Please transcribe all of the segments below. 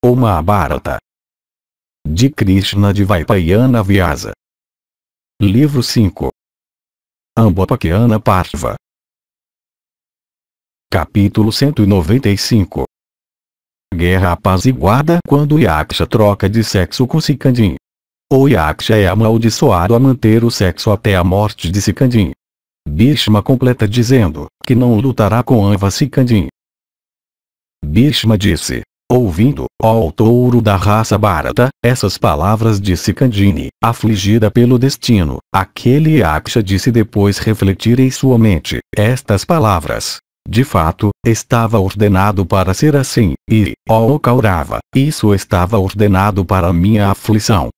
O Mahabharata. De Krishna de Vaipayana Vyasa. Livro 5. Ambopakyana Partva. Capítulo 195. Guerra apaziguada quando Yaksha troca de sexo com Sikandin. O Yaksha é amaldiçoado a manter o sexo até a morte de Sikandin. Bhishma completa dizendo que não lutará com Ava Sikandin. Bhishma disse: ouvindo, ó touro da raça Bharata, essas palavras de Sikandini, afligida pelo destino, aquele Yaksha disse depois refletir em sua mente estas palavras. De fato, estava ordenado para ser assim, e, ó Kaurava, isso estava ordenado para minha aflição.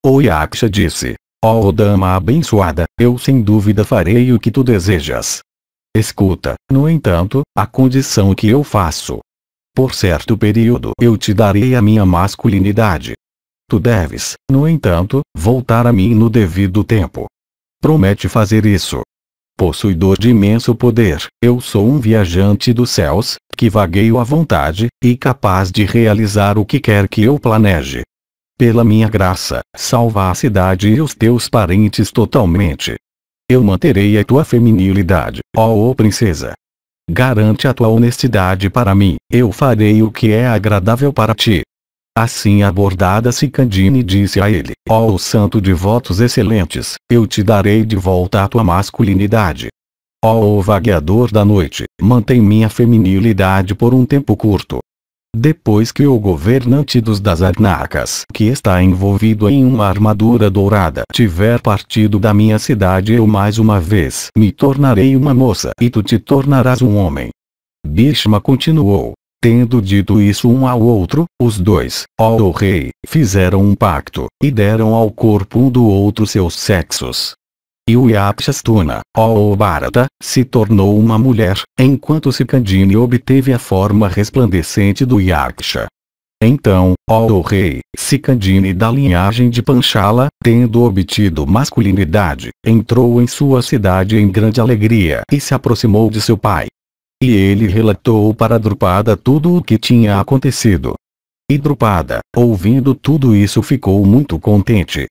O Yaksha disse: ó dama abençoada, eu sem dúvida farei o que tu desejas. Escuta, no entanto, a condição que eu faço. Por certo período eu te darei a minha masculinidade. Tu deves, no entanto, voltar a mim no devido tempo. Promete fazer isso. Possuidor de imenso poder, eu sou um viajante dos céus, que vagueio à vontade, e capaz de realizar o que quer que eu planeje. Pela minha graça, salva a cidade e os teus parentes totalmente. Eu manterei a tua feminilidade, ó princesa. Garante a tua honestidade para mim, eu farei o que é agradável para ti. Assim abordada Sikandini disse a ele: ó santo de votos excelentes, eu te darei de volta a tua masculinidade. Ó vagueador da noite, mantém minha feminilidade por um tempo curto. Depois que o governante dos Dasarnakas, que está envolvido em uma armadura dourada, tiver partido da minha cidade, eu mais uma vez me tornarei uma moça e tu te tornarás um homem. Bhishma continuou. Tendo dito isso um ao outro, os dois, ó rei, fizeram um pacto, e deram ao corpo um do outro seus sexos. E o Yakshastuna, ó Bharata, se tornou uma mulher, enquanto Sikandini obteve a forma resplandecente do Yaksha. Então, ó rei, Sikandini da linhagem de Panchala, tendo obtido masculinidade, entrou em sua cidade em grande alegria e se aproximou de seu pai. E ele relatou para Drupada tudo o que tinha acontecido. E Drupada, ouvindo tudo isso, ficou muito contente.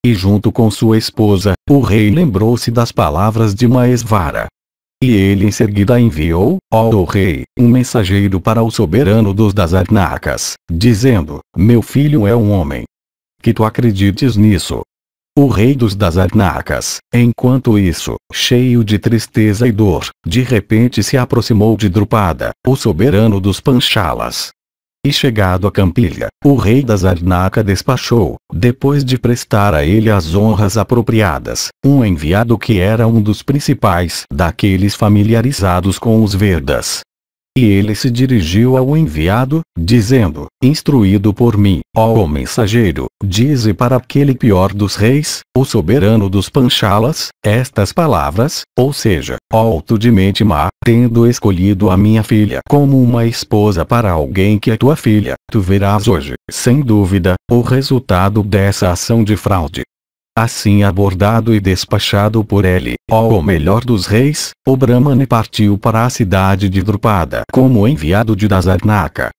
E junto com sua esposa, o rei lembrou-se das palavras de Mahesvara. E ele em seguida enviou, ó rei, um mensageiro para o soberano dos Dasarnakas, dizendo: meu filho é um homem. Que tu acredites nisso. O rei dos Dasarnakas, enquanto isso, cheio de tristeza e dor, de repente se aproximou de Drupada, o soberano dos Panchalas. E chegado a Campilha, o rei Dasarnaka despachou, depois de prestar a ele as honras apropriadas, um enviado que era um dos principais daqueles familiarizados com os Vedas. E ele se dirigiu ao enviado, dizendo: instruído por mim, ó mensageiro, dize para aquele pior dos reis, o soberano dos Panchalas, estas palavras, ou seja, ó tu de mente má, tendo escolhido a minha filha como uma esposa para alguém que é tua filha, tu verás hoje, sem dúvida, o resultado dessa ação de fraude. Assim abordado e despachado por ele, ó o melhor dos reis, o Brahmane partiu para a cidade de Drupada como enviado de Dasarnaka.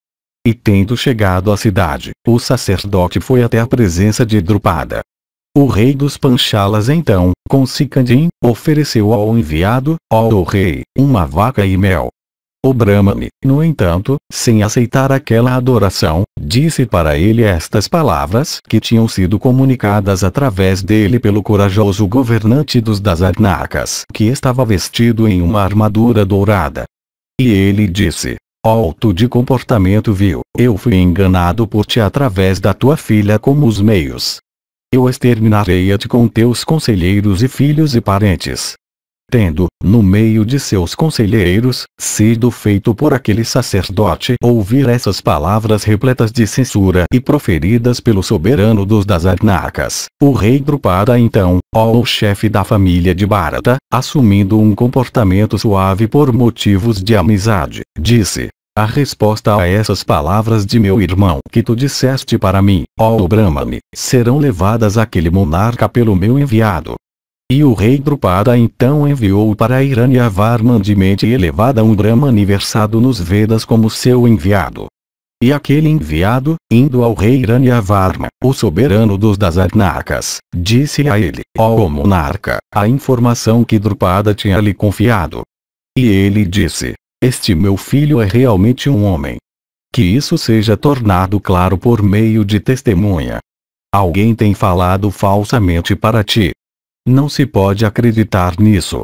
E tendo chegado à cidade, o sacerdote foi até a presença de Drupada. O rei dos Panchalas então, com Sikandin, ofereceu ao enviado, ó rei, uma vaca e mel. O Brahmane, no entanto, sem aceitar aquela adoração, disse para ele estas palavras que tinham sido comunicadas através dele pelo corajoso governante dos Dasarnakas, que estava vestido em uma armadura dourada. E ele disse: ó tu de comportamento vil, eu fui enganado por ti através da tua filha como os meios. Eu exterminarei-te com teus conselheiros e filhos e parentes. Tendo, no meio de seus conselheiros, sido feito por aquele sacerdote ouvir essas palavras repletas de censura e proferidas pelo soberano dos Dasarnakas, o rei Drupada então, ó o chefe da família de Bharata, assumindo um comportamento suave por motivos de amizade, disse: a resposta a essas palavras de meu irmão que tu disseste para mim, ó Brahmane, serão levadas àquele monarca pelo meu enviado. E o rei Drupada então enviou para Hiranyavarman de mente elevada um Brahmane versado nos Vedas como seu enviado. E aquele enviado, indo ao rei Hiranyavarma, o soberano dos Dasarnakas, disse a ele: ó monarca, a informação que Drupada tinha lhe confiado. E ele disse: este meu filho é realmente um homem. Que isso seja tornado claro por meio de testemunha. Alguém tem falado falsamente para ti. Não se pode acreditar nisso.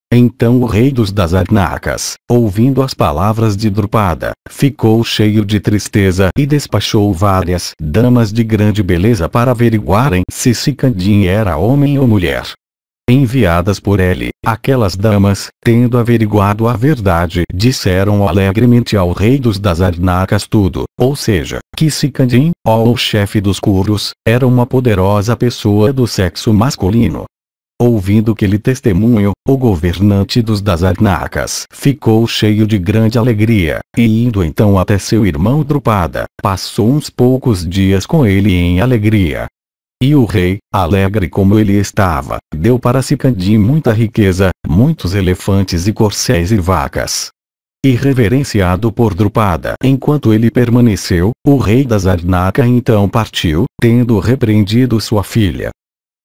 Então o rei dos Dasarnakas, ouvindo as palavras de Drupada, ficou cheio de tristeza e despachou várias damas de grande beleza para averiguarem se Sikandin era homem ou mulher. Enviadas por ele, aquelas damas, tendo averiguado a verdade, disseram alegremente ao rei dos Dasarnakas tudo, ou seja, que Sikandin, o chefe dos Kuros, era uma poderosa pessoa do sexo masculino. Ouvindo aquele testemunho, o governante dos Dasarnakas ficou cheio de grande alegria, e indo então até seu irmão Drupada, passou uns poucos dias com ele em alegria. E o rei, alegre como ele estava, deu para Sikandin muita riqueza, muitos elefantes e corcéis e vacas. E reverenciado por Drupada enquanto ele permaneceu, o rei Dasarnaka então partiu, tendo repreendido sua filha.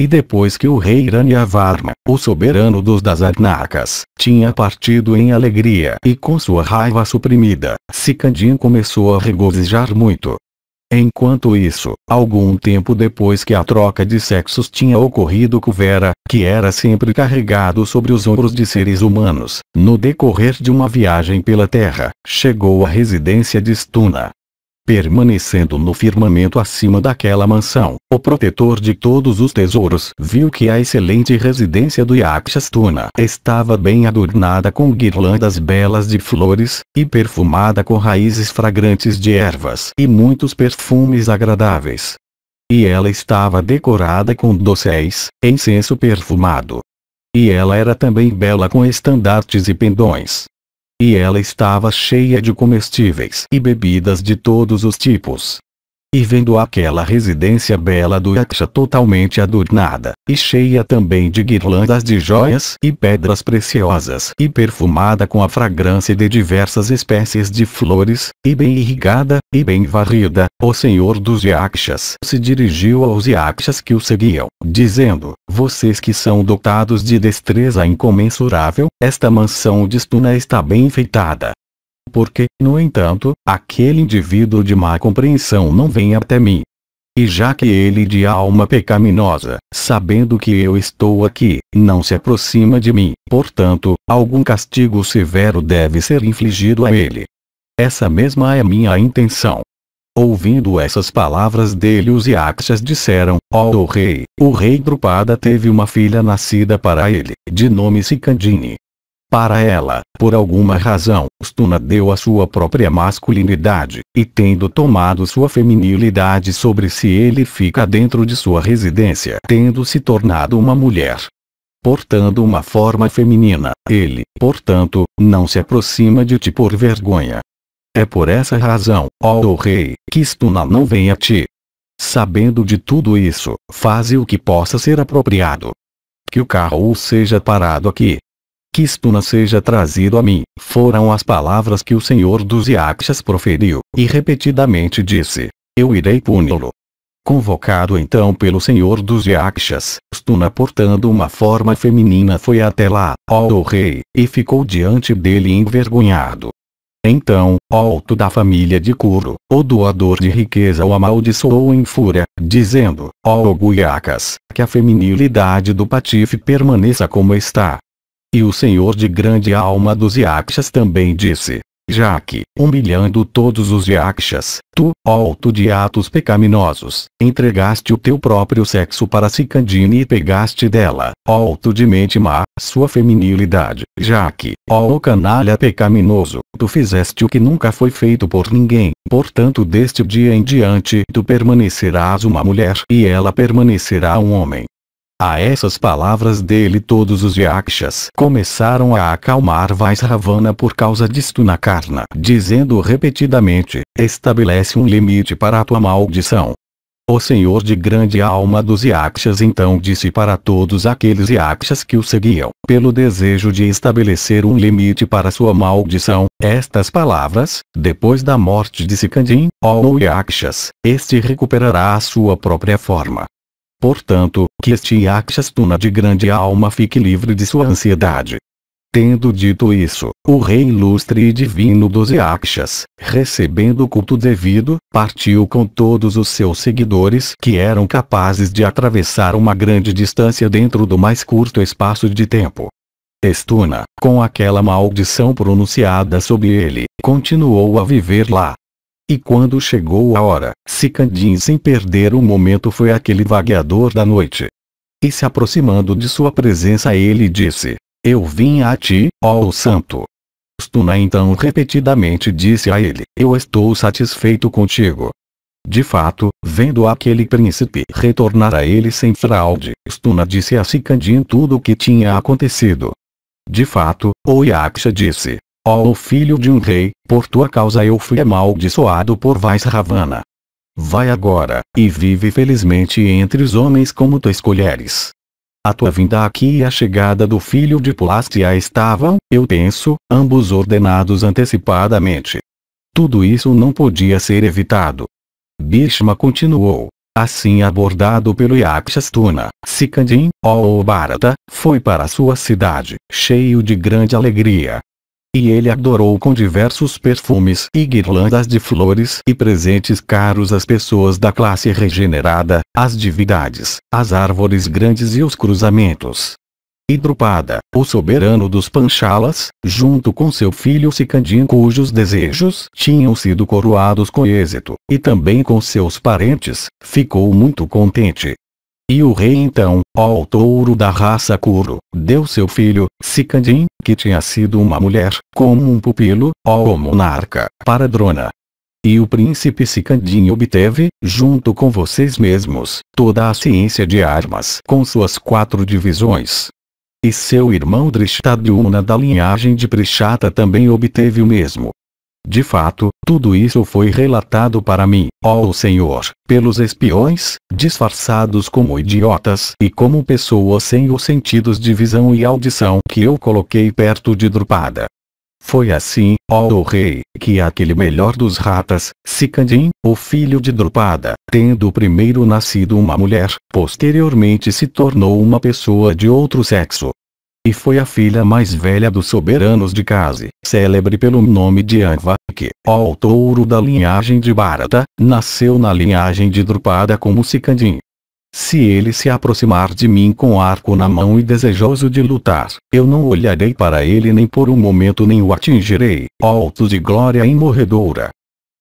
E depois que o rei Hiranyavarma, o soberano dos Dasarnakas, tinha partido em alegria e com sua raiva suprimida, Sikandin começou a regozijar muito. Enquanto isso, algum tempo depois que a troca de sexos tinha ocorrido, Kuvera, que era sempre carregado sobre os ombros de seres humanos, no decorrer de uma viagem pela terra, chegou à residência de Stuna. Permanecendo no firmamento acima daquela mansão, o protetor de todos os tesouros viu que a excelente residência do Yakshastuna estava bem adornada com guirlandas belas de flores, e perfumada com raízes fragrantes de ervas e muitos perfumes agradáveis. E ela estava decorada com dosséis, incenso perfumado. E ela era também bela com estandartes e pendões. E ela estava cheia de comestíveis e bebidas de todos os tipos. E vendo aquela residência bela do Yaksha totalmente adornada, e cheia também de guirlandas de joias e pedras preciosas, e perfumada com a fragrância de diversas espécies de flores, e bem irrigada, e bem varrida, o senhor dos Yakshas se dirigiu aos Yakshas que o seguiam, dizendo: vocês que são dotados de destreza incomensurável, esta mansão de Stuna está bem enfeitada. Porque, no entanto, aquele indivíduo de má compreensão não vem até mim. E já que ele de alma pecaminosa, sabendo que eu estou aqui, não se aproxima de mim, portanto, algum castigo severo deve ser infligido a ele. Essa mesma é minha intenção. Ouvindo essas palavras dele, os Yakshas disseram: ó rei, o rei Drupada teve uma filha nascida para ele, de nome Sikandini. Para ela, por alguma razão, Stuna deu a sua própria masculinidade, e tendo tomado sua feminilidade sobre si, ele fica dentro de sua residência, tendo se tornado uma mulher. Portando uma forma feminina, ele, portanto, não se aproxima de ti por vergonha. É por essa razão, ó rei, que Stuna não vem a ti. Sabendo de tudo isso, faze o que possa ser apropriado. Que o carro seja parado aqui. Que Stuna seja trazido a mim, foram as palavras que o senhor dos Yakshas proferiu, e repetidamente disse: eu irei puni-lo. Convocado então pelo senhor dos Yakshas, Stuna portando uma forma feminina foi até lá, ó rei, e ficou diante dele envergonhado. Então, Alto da família de Kuru, o doador de riqueza, o amaldiçoou em fúria, dizendo: ó Guyakas, que a feminilidade do patife permaneça como está. E o senhor de grande alma dos Yakshas também disse: já que, humilhando todos os Yakshas, tu, alto de atos pecaminosos, entregaste o teu próprio sexo para Sikandini e pegaste dela, alto de mente má, sua feminilidade, já que, ó canalha pecaminoso, tu fizeste o que nunca foi feito por ninguém, portanto deste dia em diante tu permanecerás uma mulher e ela permanecerá um homem. A essas palavras dele, todos os Yakshas começaram a acalmar Vaisravana por causa de Stunakarna, dizendo repetidamente: estabelece um limite para a tua maldição. O senhor de grande alma dos Yakshas então disse para todos aqueles Yakshas que o seguiam, pelo desejo de estabelecer um limite para sua maldição, estas palavras: depois da morte de Sikandin, ó Yakshas, este recuperará a sua própria forma. Portanto, que este Yakshastuna de grande alma fique livre de sua ansiedade. Tendo dito isso, o rei ilustre e divino dos Yakshas, recebendo o culto devido, partiu com todos os seus seguidores que eram capazes de atravessar uma grande distância dentro do mais curto espaço de tempo. Stuna, com aquela maldição pronunciada sobre ele, continuou a viver lá. E quando chegou a hora, Sikandin sem perder um momento foi aquele vagueador da noite. E se aproximando de sua presença ele disse: eu vim a ti, ó santo. Stuna então repetidamente disse a ele: eu estou satisfeito contigo. De fato, vendo aquele príncipe retornar a ele sem fraude, Stuna disse a Sikandin tudo o que tinha acontecido. De fato, o Yaksha disse: ó filho de um rei, por tua causa eu fui amaldiçoado por Vaisravana. Vai agora, e vive felizmente entre os homens como tu escolheres. A tua vinda aqui e a chegada do filho de Pulastya estavam, eu penso, ambos ordenados antecipadamente. Tudo isso não podia ser evitado. Bhishma continuou. Assim abordado pelo Yakshastuna, Sikandin, ó Bharata, foi para sua cidade, cheio de grande alegria. E ele adorou com diversos perfumes e guirlandas de flores e presentes caros às pessoas da classe regenerada, às divindades, às árvores grandes e os cruzamentos. E Drupada, o soberano dos Panchalas, junto com seu filho Sikandin cujos desejos tinham sido coroados com êxito, e também com seus parentes, ficou muito contente. E o rei então, ó touro da raça Kuru, deu seu filho, Sikandin, que tinha sido uma mulher, como um pupilo, ó monarca, para Drona. E o príncipe Sikandin obteve, junto com vocês mesmos, toda a ciência de armas com suas 4 divisões. E seu irmão Drishtadyumna da linhagem de Prishata também obteve o mesmo. De fato, tudo isso foi relatado para mim, ó Senhor, pelos espiões, disfarçados como idiotas e como pessoas sem os sentidos de visão e audição que eu coloquei perto de Drupada. Foi assim, ó rei, que aquele melhor dos ratas, Sikandin, o filho de Drupada, tendo primeiro nascido uma mulher, posteriormente se tornou uma pessoa de outro sexo. E foi a filha mais velha dos soberanos de Kasi, célebre pelo nome de Anva, que, ó touro da linhagem de Bharata, nasceu na linhagem de Drupada como Sikandin. Se ele se aproximar de mim com arco na mão e desejoso de lutar, eu não olharei para ele nem por um momento nem o atingirei, ó alto de glória imorredoura.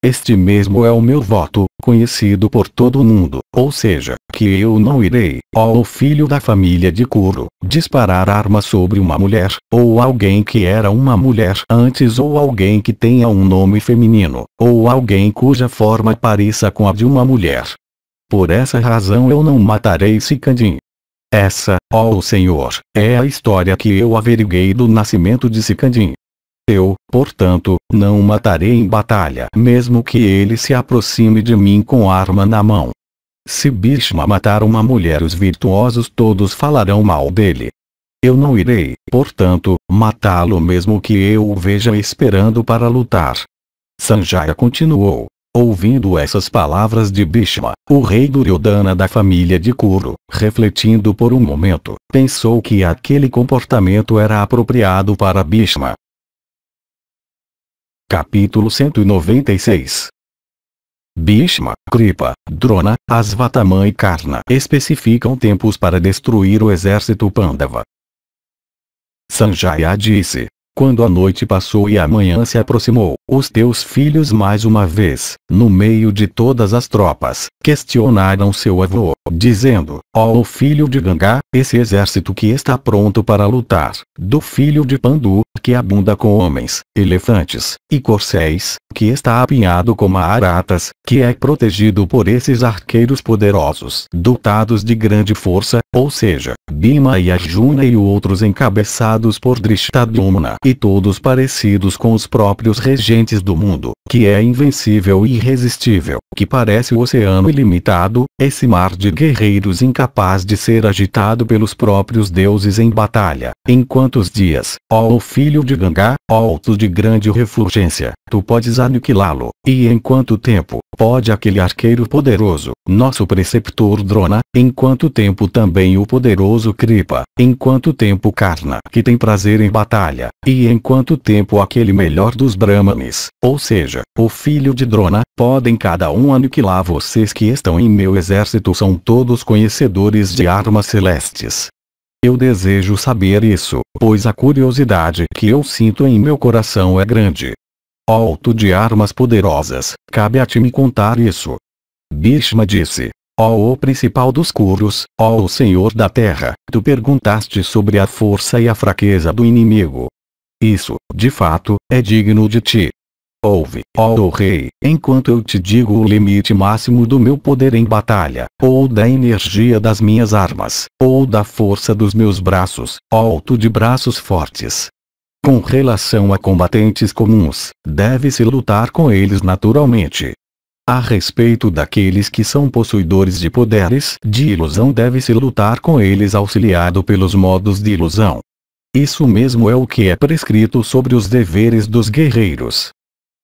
Este mesmo é o meu voto, conhecido por todo o mundo, ou seja, que eu não irei, ó filho da família de Kuru, disparar arma sobre uma mulher, ou alguém que era uma mulher antes ou alguém que tenha um nome feminino, ou alguém cuja forma pareça com a de uma mulher. Por essa razão eu não matarei Sikandin. Essa, ó Senhor, é a história que eu averiguei do nascimento de Sikandin. Eu, portanto, não o matarei em batalha, mesmo que ele se aproxime de mim com arma na mão. Se Bhishma matar uma mulher, os virtuosos todos falarão mal dele. Eu não irei, portanto, matá-lo mesmo que eu o veja esperando para lutar. Sanjaya continuou. Ouvindo essas palavras de Bhishma, o rei Duryodhana da família de Kuru, refletindo por um momento, pensou que aquele comportamento era apropriado para Bhishma. Capítulo 196. Bhishma, Kripa, Drona, Asvatthama e Karna especificam tempos para destruir o exército Pandava. Sanjaya disse: quando a noite passou e a manhã se aproximou, os teus filhos mais uma vez, no meio de todas as tropas, questionaram seu avô, dizendo: ó filho de Ganga, esse exército que está pronto para lutar, do filho de Pandu, que abunda com homens, elefantes, e corcéis, que está apinhado com maharatas, que é protegido por esses arqueiros poderosos, dotados de grande força, ou seja, Bhima e Arjuna e outros encabeçados por Drishtadyumna. e todos parecidos com os próprios regentes do mundo, que é invencível e irresistível, que parece o oceano ilimitado, esse mar de guerreiros incapaz de ser agitado pelos próprios deuses em batalha. Em quantos dias, ó filho de Gangá, ó alto de grande refulgência, tu podes aniquilá-lo, e em quanto tempo pode aquele arqueiro poderoso, nosso preceptor Drona, em quanto tempo também o poderoso Kripa, em quanto tempo Karna, que tem prazer em batalha, e em quanto tempo aquele melhor dos Brahmanes, ou seja, o filho de Drona, podem cada um aniquilar vocês que estão em meu exército, são todos conhecedores de armas celestes. Eu desejo saber isso, pois a curiosidade que eu sinto em meu coração é grande. Ó alto de armas poderosas, cabe a ti me contar isso. Bhishma disse: ó o principal dos Kurus, ó o senhor da terra, tu perguntaste sobre a força e a fraqueza do inimigo. Isso, de fato, é digno de ti. Ouve, ó rei, enquanto eu te digo o limite máximo do meu poder em batalha, ou da energia das minhas armas, ou da força dos meus braços, ó alto de braços fortes. Com relação a combatentes comuns, deve-se lutar com eles naturalmente. A respeito daqueles que são possuidores de poderes de ilusão, deve-se lutar com eles auxiliado pelos modos de ilusão. Isso mesmo é o que é prescrito sobre os deveres dos guerreiros.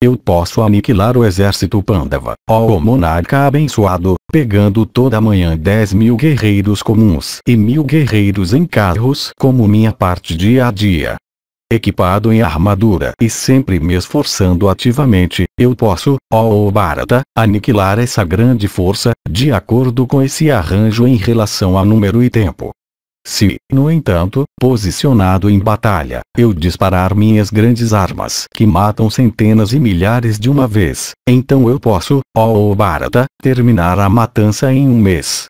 Eu posso aniquilar o exército Pandava, ó monarca abençoado, pegando toda manhã 10.000 guerreiros comuns e 1.000 guerreiros em carros como minha parte dia a dia. Equipado em armadura e sempre me esforçando ativamente, eu posso, ó Bharata, aniquilar essa grande força, de acordo com esse arranjo em relação a número e tempo. Se, no entanto, posicionado em batalha, eu disparar minhas grandes armas que matam centenas e milhares de uma vez, então eu posso, ó Bharata, terminar a matança em um mês.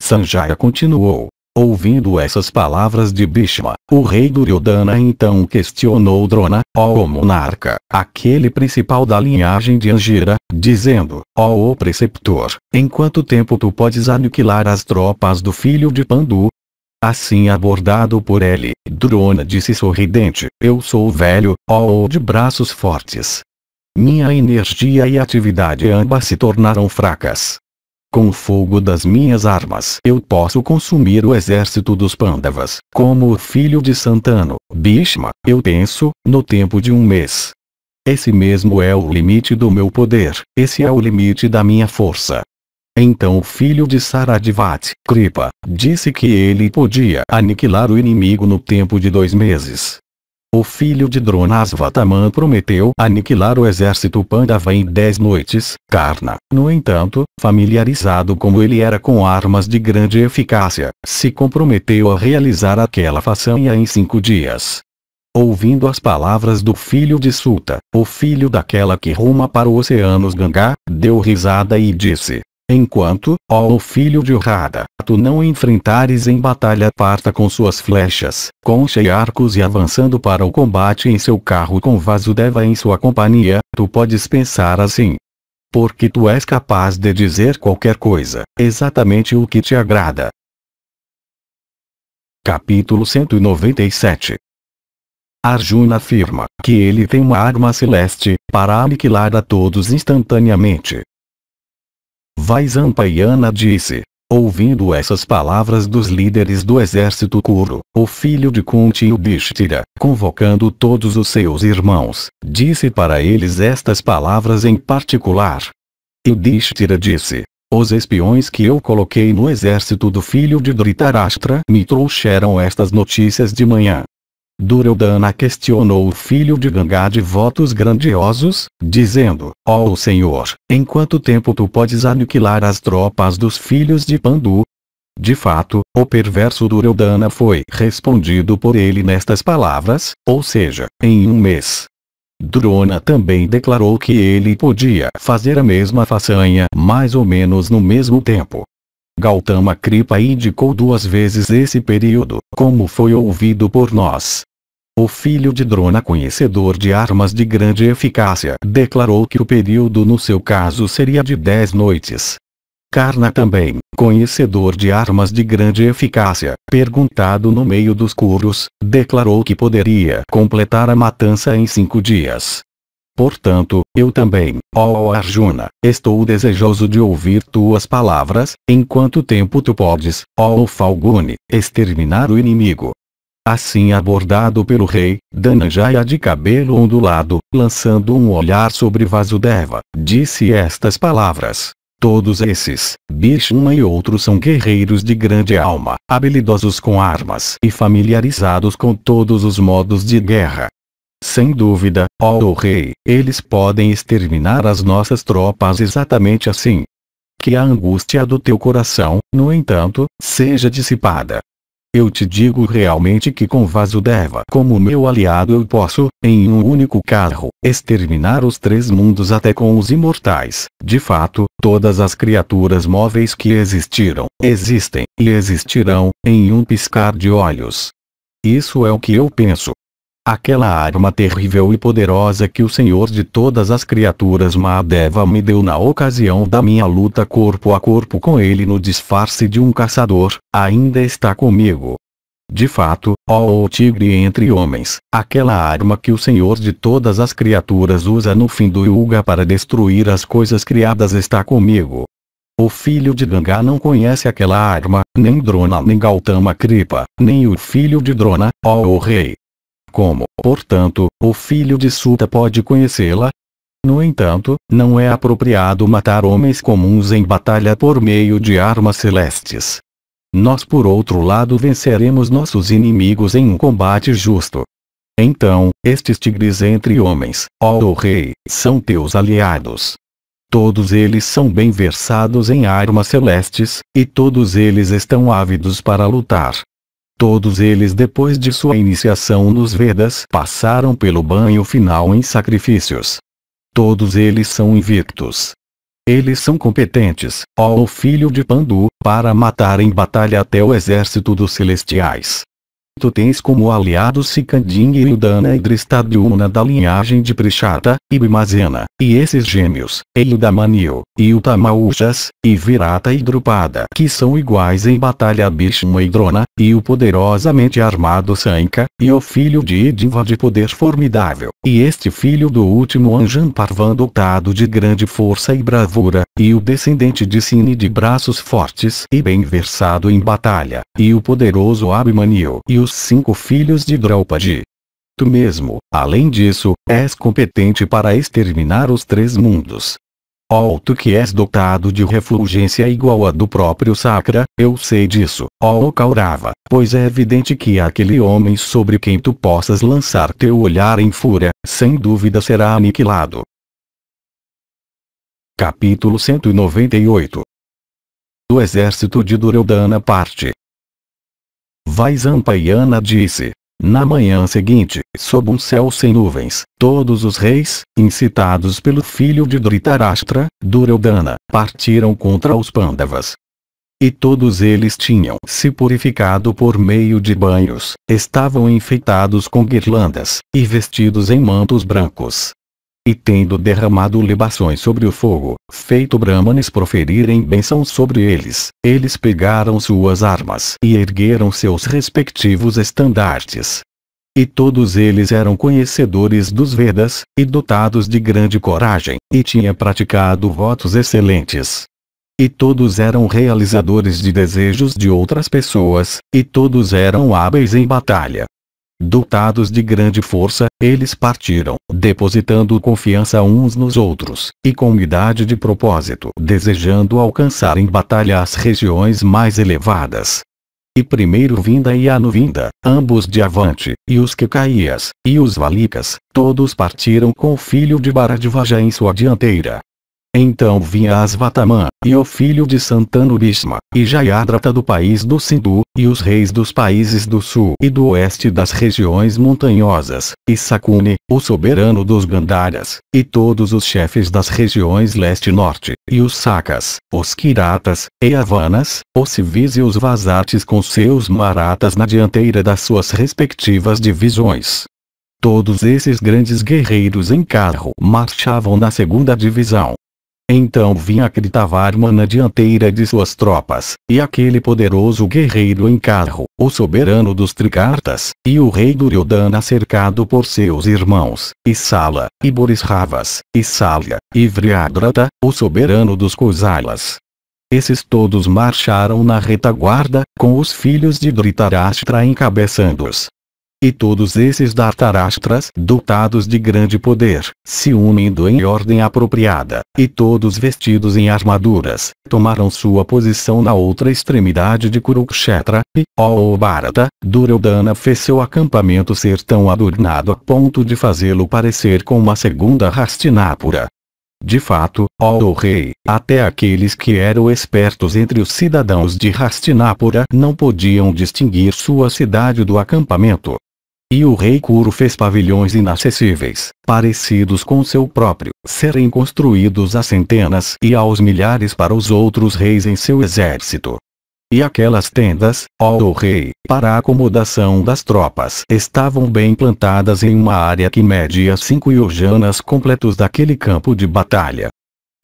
Sanjaya continuou. Ouvindo essas palavras de Bhishma, o rei Duryodhana então questionou Drona, ó monarca, aquele principal da linhagem de Angira, dizendo: ó preceptor, em quanto tempo tu podes aniquilar as tropas do filho de Pandu? Assim abordado por ele, Drona disse sorridente: eu sou velho, ó de braços fortes. Minha energia e atividade ambas se tornaram fracas. Com o fogo das minhas armas eu posso consumir o exército dos Pandavas, como o filho de Santanu, Bhishma, eu penso, no tempo de um mês. Esse mesmo é o limite do meu poder, esse é o limite da minha força. Então o filho de Saradivati, Kripa, disse que ele podia aniquilar o inimigo no tempo de 2 meses. O filho de Dronasvataman prometeu aniquilar o exército Pandava em 10 noites. Karna, no entanto, familiarizado como ele era com armas de grande eficácia, se comprometeu a realizar aquela façanha em 5 dias. Ouvindo as palavras do filho de Suta, o filho daquela que ruma para o oceano Gangá, deu risada e disse: enquanto, ó filho de Radha, tu não enfrentares em batalha, parta com suas flechas, concha e arcos e avançando para o combate em seu carro com Vasudeva em sua companhia, tu podes pensar assim. Porque tu és capaz de dizer qualquer coisa, exatamente o que te agrada. Capítulo 197. Arjuna afirma que ele tem uma arma celeste, para aniquilar a todos instantaneamente. Vaisampayana disse, ouvindo essas palavras dos líderes do exército Kuru, o filho de Kunti Yudhishthira, convocando todos os seus irmãos, disse para eles estas palavras em particular. Yudhishthira disse: os espiões que eu coloquei no exército do filho de Dhritarashtra me trouxeram estas notícias de manhã. Duryodhana questionou o filho de Gangá de votos grandiosos, dizendo: ó Senhor, em quanto tempo tu podes aniquilar as tropas dos filhos de Pandu? De fato, o perverso Duryodhana foi respondido por ele nestas palavras, ou seja, em um mês. Drona também declarou que ele podia fazer a mesma façanha mais ou menos no mesmo tempo. Gautama Kripa indicou 2 vezes esse período, como foi ouvido por nós. O filho de Drona, conhecedor de armas de grande eficácia, declarou que o período no seu caso seria de 10 noites. Karna também, conhecedor de armas de grande eficácia, perguntado no meio dos Kurus, declarou que poderia completar a matança em 5 dias. Portanto, eu também, ó Arjuna, estou desejoso de ouvir tuas palavras. Em quanto tempo tu podes, ó Falguni, exterminar o inimigo? Assim abordado pelo rei, Dhananjaya de cabelo ondulado, lançando um olhar sobre Vasudeva, disse estas palavras. Todos esses, Bhishma e outros são guerreiros de grande alma, habilidosos com armas e familiarizados com todos os modos de guerra. Sem dúvida, ó rei, eles podem exterminar as nossas tropas exatamente assim. Que a angústia do teu coração, no entanto, seja dissipada. Eu te digo realmente que com Vasudeva como meu aliado eu posso, em um único carro, exterminar os 3 mundos até com os imortais. De fato, todas as criaturas móveis que existiram, existem, e existirão, em um piscar de olhos. Isso é o que eu penso. Aquela arma terrível e poderosa que o Senhor de todas as criaturas Mahadeva me deu na ocasião da minha luta corpo a corpo com ele no disfarce de um caçador, ainda está comigo. De fato, ó tigre entre homens, aquela arma que o Senhor de todas as criaturas usa no fim do Yuga para destruir as coisas criadas está comigo. O filho de Ganga não conhece aquela arma, nem Drona nem Gautama Kripa, nem o filho de Drona, ó rei. Como, portanto, o filho de Suta pode conhecê-la? No entanto, não é apropriado matar homens comuns em batalha por meio de armas celestes. Nós por outro lado venceremos nossos inimigos em um combate justo. Então, estes tigres entre homens, ó rei, são teus aliados. Todos eles são bem versados em armas celestes, e todos eles estão ávidos para lutar. Todos eles depois de sua iniciação nos Vedas passaram pelo banho final em sacrifícios. Todos eles são invictos. Eles são competentes, ó filho de Pandu, para matar em batalha até o exército dos celestiais. Tu tens como aliados Sikandin e Udana e Drishtadyumna da linhagem de Prishata, e Bhimazena, e esses gêmeos, Eudamanyu, e Uttamaujas, e Virata e Drupada que são iguais em batalha a Bhishma e Drona, e o poderosamente armado Sanka, e o filho de Idinva de poder formidável, e este filho do último Anjan Parvan dotado de grande força e bravura, e o descendente de Sini de braços fortes e bem versado em batalha, e o poderoso Abhimanyu e os 5 filhos de Draupadi. Tu mesmo, além disso, és competente para exterminar os 3 mundos. Ó tu que és dotado de refulgência igual à do próprio Sakra, eu sei disso, ó Kaurava, pois é evidente que aquele homem sobre quem tu possas lançar teu olhar em fúria, sem dúvida será aniquilado. Capítulo 198. Do exército de Duryodhana parte. Vaisampayana disse. Na manhã seguinte, sob um céu sem nuvens, todos os reis, incitados pelo filho de Dhritarashtra, Duryodhana, partiram contra os Pandavas. E todos eles tinham se purificado por meio de banhos, estavam enfeitados com guirlandas, e vestidos em mantos brancos. E tendo derramado libações sobre o fogo, feito Brahmanes proferirem bênçãos sobre eles, eles pegaram suas armas e ergueram seus respectivos estandartes. E todos eles eram conhecedores dos Vedas, e dotados de grande coragem, e tinham praticado votos excelentes. E todos eram realizadores de desejos de outras pessoas, e todos eram hábeis em batalha. Dotados de grande força, eles partiram, depositando confiança uns nos outros, e com unidade de propósito, desejando alcançar em batalha as regiões mais elevadas. E primeiro Vinda e Anuvinda, ambos de Avante, e os Kekaias, e os Valikas, todos partiram com o filho de Bharadvaja em sua dianteira. Então vinha Asvatama, e o filho de Santanu Bhishma, e Jayadratha do país do Sindhu, e os reis dos países do sul e do oeste das regiões montanhosas, e Sakuni, o soberano dos Gandharas, e todos os chefes das regiões leste e norte, e os Sakas, os Kiratas, e Avanas, os Civis e os Vasatis com seus Maratas na dianteira das suas respectivas divisões. Todos esses grandes guerreiros em carro marchavam na segunda divisão. Então vinha Kritavarma na dianteira de suas tropas, e aquele poderoso guerreiro em carro, o soberano dos Trikartas, e o rei Duryodhana cercado por seus irmãos, e Sala, e Borisravas, e Salya, e Vryadrata, o soberano dos Kosalas. Esses todos marcharam na retaguarda, com os filhos de Dhritarashtra encabeçando-os. E todos esses Dhritarashtras, dotados de grande poder, se unindo em ordem apropriada, e todos vestidos em armaduras, tomaram sua posição na outra extremidade de Kurukshetra, e, ó Bharata, Duryodhana fez seu acampamento ser tão adornado a ponto de fazê-lo parecer com uma segunda Hastinapura. De fato, ó rei, até aqueles que eram espertos entre os cidadãos de Hastinapura não podiam distinguir sua cidade do acampamento. E o rei Kuru fez pavilhões inacessíveis, parecidos com seu próprio, serem construídos a centenas e aos milhares para os outros reis em seu exército. E aquelas tendas, ó rei, para a acomodação das tropas, estavam bem plantadas em uma área que media 5 yojanas completos daquele campo de batalha.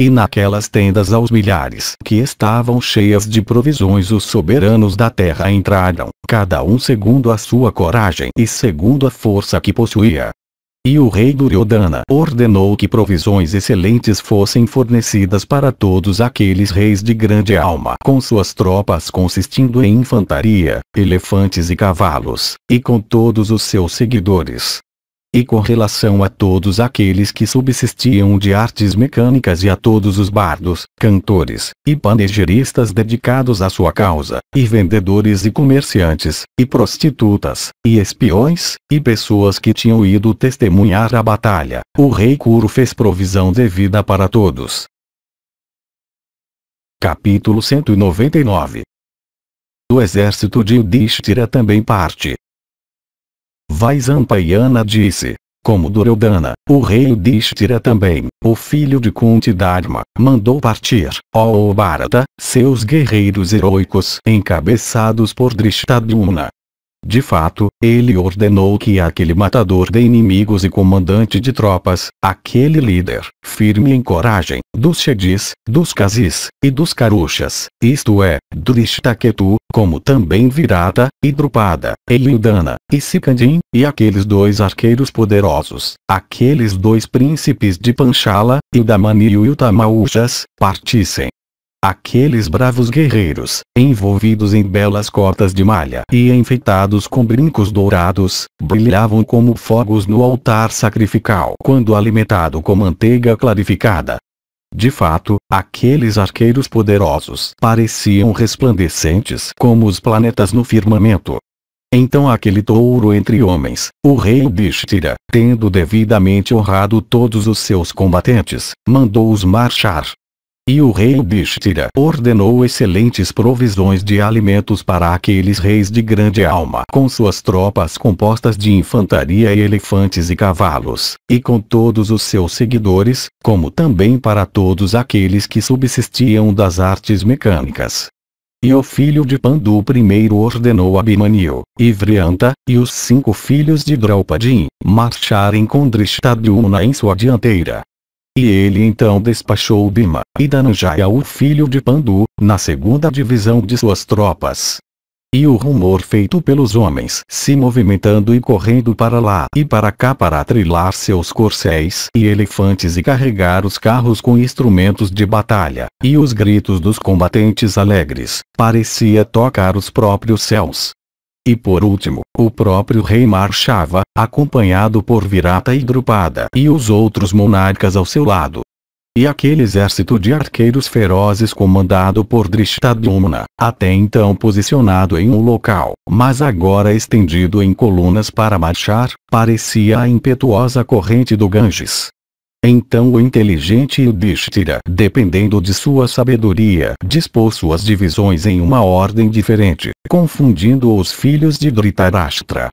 E naquelas tendas aos milhares que estavam cheias de provisões os soberanos da terra entraram, cada um segundo a sua coragem e segundo a força que possuía. E o rei Duryodhana ordenou que provisões excelentes fossem fornecidas para todos aqueles reis de grande alma com suas tropas consistindo em infantaria, elefantes e cavalos, e com todos os seus seguidores. E com relação a todos aqueles que subsistiam de artes mecânicas e a todos os bardos, cantores, e panegiristas dedicados à sua causa, e vendedores e comerciantes, e prostitutas, e espiões, e pessoas que tinham ido testemunhar a batalha, o rei Kuru fez provisão devida para todos. Capítulo 199. Do exército de Yudhishthira também parte. Vaisampayana disse: como Duryodhana, o rei Yudhishthira também, o filho de Kunti Dharma, mandou partir, ó Bharata, seus guerreiros heroicos encabeçados por Drishtadyumna. De fato, ele ordenou que aquele matador de inimigos e comandante de tropas, aquele líder, firme em coragem, dos Shedis, dos Kazis, e dos Karushas, isto é, Drishtaketu, como também Virata, e Drupada, e Yudhana, e Sikandin, e aqueles dois arqueiros poderosos, aqueles dois príncipes de Panchala, e Damani e Utamaushas, partissem. Aqueles bravos guerreiros, envolvidos em belas cotas de malha e enfeitados com brincos dourados, brilhavam como fogos no altar sacrificial quando alimentado com manteiga clarificada. De fato, aqueles arqueiros poderosos pareciam resplandecentes como os planetas no firmamento. Então aquele touro entre homens, o rei Yudhishthira, tendo devidamente honrado todos os seus combatentes, mandou-os marchar. E o rei Yudhishthira ordenou excelentes provisões de alimentos para aqueles reis de grande alma com suas tropas compostas de infantaria e elefantes e cavalos, e com todos os seus seguidores, como também para todos aqueles que subsistiam das artes mecânicas. E o filho de Pandu primeiro ordenou Abhimanyu, e Vrianta, e os 5 filhos de Draupadi, marcharem com Drishtadyumna em sua dianteira. E ele então despachou Bhima, e Dhananjaya o filho de Pandu, na segunda divisão de suas tropas. E o rumor feito pelos homens se movimentando e correndo para lá e para cá para trilar seus corcéis e elefantes e carregar os carros com instrumentos de batalha, e os gritos dos combatentes alegres, parecia tocar os próprios céus. E por último, o próprio rei marchava, acompanhado por Virata e Drupada e os outros monarcas ao seu lado. E aquele exército de arqueiros ferozes comandado por Drishtadyumna, até então posicionado em um local, mas agora estendido em colunas para marchar, parecia a impetuosa corrente do Ganges. Então o inteligente Yudhishthira, dependendo de sua sabedoria, dispôs suas divisões em uma ordem diferente, confundindo os filhos de Dhritarashtra.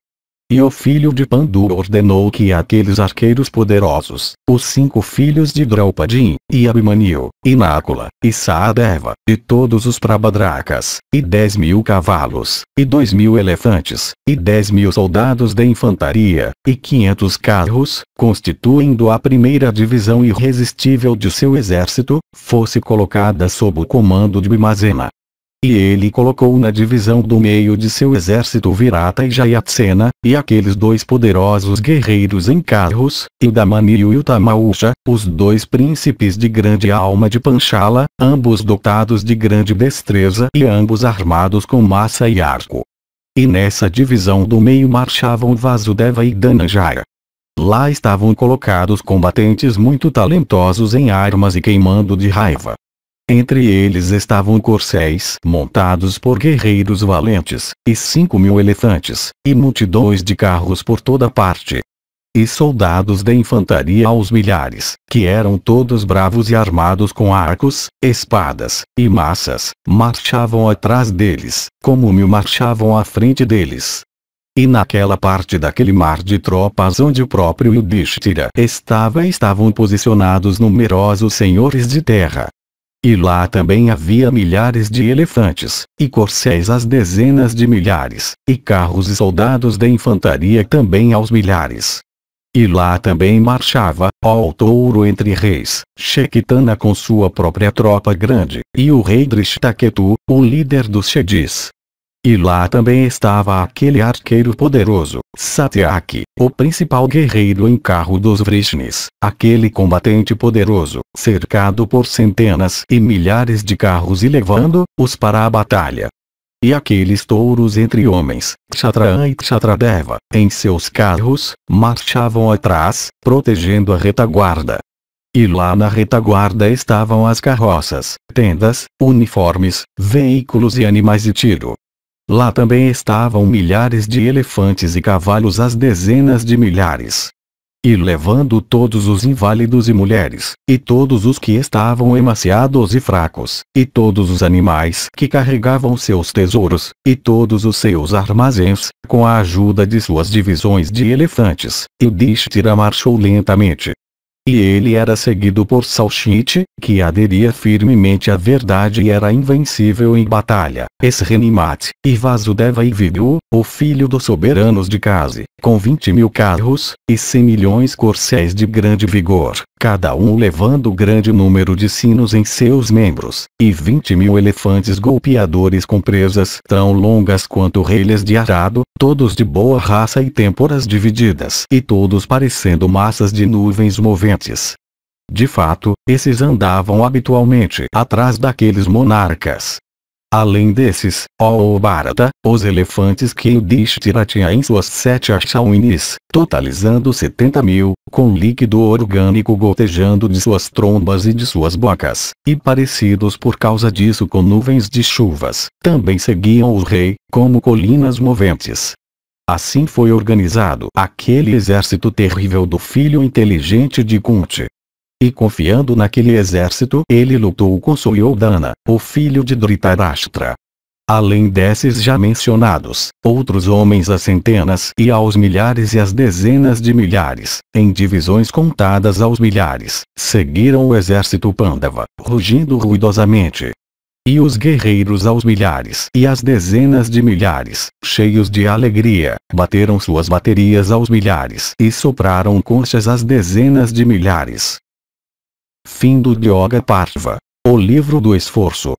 E o filho de Pandu ordenou que aqueles arqueiros poderosos, os 5 filhos de Draupadi, e Abhimanyu, e Nakula, e Sahadeva, e todos os Prabhadrakas, e 10.000 cavalos, e 2.000 elefantes, e 10.000 soldados de infantaria, e 500 carros, constituindo a primeira divisão irresistível de seu exército, fosse colocada sob o comando de Bhimazena. E ele colocou na divisão do meio de seu exército Virata e Jayatsena, e aqueles 2 poderosos guerreiros em carros, e Damaniu e o Tamausha, os 2 príncipes de grande alma de Panchala, ambos dotados de grande destreza e ambos armados com maça e arco. E nessa divisão do meio marchavam Vasudeva e Dhananjaya. Lá estavam colocados combatentes muito talentosos em armas e queimando de raiva. Entre eles estavam corcéis montados por guerreiros valentes, e 5.000 elefantes, e multidões de carros por toda parte. E soldados de infantaria aos milhares, que eram todos bravos e armados com arcos, espadas, e maças, marchavam atrás deles, como 1000 marchavam à frente deles. E naquela parte daquele mar de tropas onde o próprio Yudhishthira estava estavam posicionados numerosos senhores de terra. E lá também havia milhares de elefantes, e corcéis às dezenas de milhares, e carros e soldados de infantaria também aos milhares. E lá também marchava, ó touro entre reis, Shekitana com sua própria tropa grande, e o rei Drishtaketu, o líder dos Shedis. E lá também estava aquele arqueiro poderoso, Satyaki, o principal guerreiro em carro dos Vrishnis, aquele combatente poderoso, cercado por centenas e milhares de carros e levando-os para a batalha. E aqueles touros entre homens, Kshatraya e Kshatradeva, em seus carros, marchavam atrás, protegendo a retaguarda. E lá na retaguarda estavam as carroças, tendas, uniformes, veículos e animais de tiro. Lá também estavam milhares de elefantes e cavalos às dezenas de milhares. E levando todos os inválidos e mulheres, e todos os que estavam emaciados e fracos, e todos os animais que carregavam seus tesouros, e todos os seus armazéns, com a ajuda de suas divisões de elefantes, Yudhishthira marchou lentamente. E ele era seguido por Salshiti, que aderia firmemente à verdade e era invencível em batalha, Esrenimati, e Vasudeva e Vidu, o filho dos soberanos de Kasi, com 20.000 carros, e 100 milhões corcéis de grande vigor, cada um levando grande número de sinos em seus membros, e 20.000 elefantes golpeadores com presas tão longas quanto relhas de arado, todos de boa raça e têmporas divididas, e todos parecendo massas de nuvens moventes. De fato, esses andavam habitualmente atrás daqueles monarcas. Além desses, ó Bharata, os elefantes que Yudhishthira tinha em suas 7 Ashwinis, totalizando 70.000, com líquido orgânico gotejando de suas trombas e de suas bocas, e parecidos por causa disso com nuvens de chuvas, também seguiam o rei, como colinas moventes. Assim foi organizado aquele exército terrível do filho inteligente de Kunti. E confiando naquele exército ele lutou com Suryodhana, o filho de Dhritarashtra. Além desses já mencionados, outros homens a centenas e aos milhares e às dezenas de milhares, em divisões contadas aos milhares, seguiram o exército Pandava, rugindo ruidosamente. E os guerreiros aos milhares e às dezenas de milhares, cheios de alegria, bateram suas baterias aos milhares e sopraram conchas às dezenas de milhares. Fim do Yoga Parva. O livro do esforço.